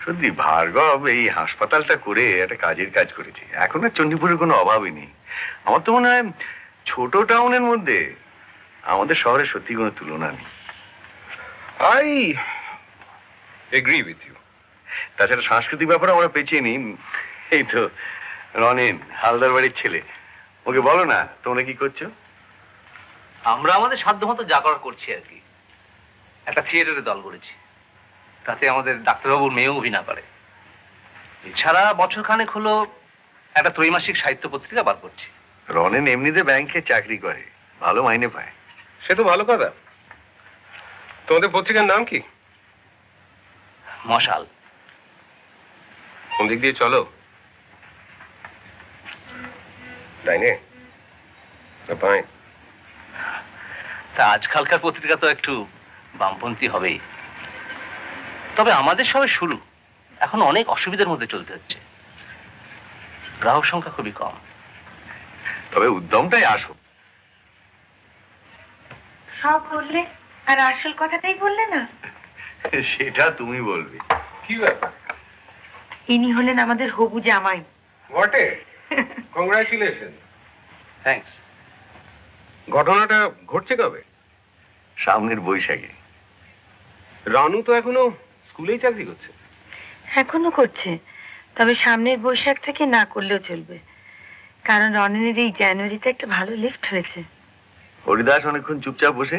সত্যি ভার্গব এই হাসপাতালটা করে একটা কাজের কাজ করেছে। এখন আর চণ্ডীপুরের কোনো অভাবই নেই। আমার তো মনে হয় ছোট টাউনের মধ্যে আমাদের শহরে সত্যি কোনো তুলনা নেই। I agree with you. তাছাড়া সাংস্কৃতিক ব্যাপারে আমরা পেছিয়ে নিই। এই তো রনেন হালদার বাড়ির ছেলে, ওকে বলো না তোমরা কি করছো? আমরা আমাদের সাধ্যমতো যা করার করছি আর কি। একটা থিয়েটারের দল করেছি, তাতে আমাদের ডাক্তারবাবুর মেয়েও অভিনয় করে। এছাড়া বছর খানেক হলো একটা ত্রৈমাসিক সাহিত্য পত্রিকা বার করছি। রনেন এমনিতে ব্যাংকে চাকরি করে, ভালো মাইনে পায়। সে তো ভালো কথা। তোমাদের পত্রিকার নাম কি? মশাল। কোন দিক দিয়ে চলো? ডাইনে না বাঁয়ে? তা আজকালকার পত্রিকা তো একটু বামপন্থী হবেই। তবে আমাদের সবে শুরু, এখন অনেক অসুবিধার মধ্যে চলতে হচ্ছে। গ্রাহক সংখ্যা খুবই কম। তবে উদ্যমটাই আসো। সব বললে আর আসল কথাটাই বললে না। সেটা তুমি বলবে। কি ব্যাপার? ইনি হলেন আমাদের হবু জামাই। বটে, কংগ্রাচুলেশন। থ্যাঙ্কস। ঘটনাটা ঘটছে কবে? সামনের বৈশাখে। রানু তো এখনো স্কুলেই চাকরি করছে। এখনো করছে, তবে সামনের বৈশাখ থেকে না করলেও চলবে, কারণ রনেনের এই জানুয়ারিতে একটা ভালো লিফট হয়েছে। হরিদাস অনেকক্ষণ চুপচাপ বসে।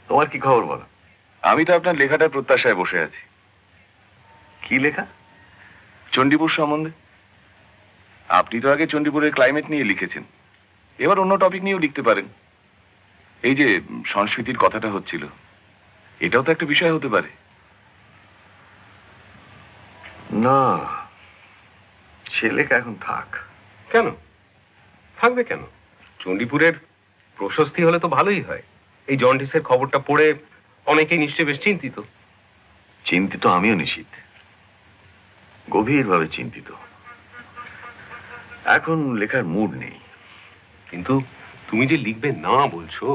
তোমার কি খবর বলো? আমি তো আপনার লেখাটার প্রত্যাশায় বসে আছি। কি লেখা? চণ্ডীপুর সম্বন্ধে। আপনি তো আগে চণ্ডীপুরের ক্লাইমেট নিয়ে লিখেছেন, এবার অন্য টপিক নিয়েও লিখতে পারেন। এই যে সংস্কৃতির কথাটা হচ্ছিল, এটাও তো একটা বিষয় হতে পারে। না, সে লেখা এখন থাক। কেন থাকবে? কেন? চণ্ডীপুরের প্রশস্তি হলে তো ভালোই হয়। এই জন্ডিসের খবরটা পড়ে অনেকেই নিশ্চয়ই বেশ চিন্তিত। চিন্তিত আমিও নিশ্চিত, গভীরভাবে চিন্তিত। এখন লেখার মুড নেই। কিন্তু তুমি যে লিখবে না বলছো,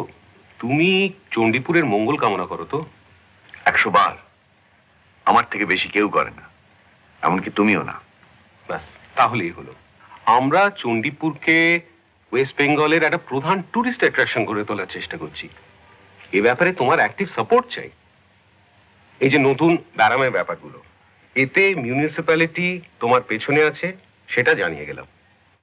তুমি চণ্ডীপুরের মঙ্গল কামনা করো তো? 100 বার। আমার থেকে বেশি কেউ করে না, এমনকি তুমিও না। ব্যাস, তাহলেই হলো। আমরা চণ্ডীপুরকে ওয়েস্ট বেঙ্গলের একটা প্রধান টুরিস্ট অ্যাট্রাকশন করে তোলার চেষ্টা করছি। এ ব্যাপারে তোমার অ্যাক্টিভ সাপোর্ট চাই। এই যে নতুন ব্যারামের ব্যাপারগুলো, এতে মিউনিসিপ্যালিটি তোমার পেছনে আছে, সেটা জানিয়ে গেলাম।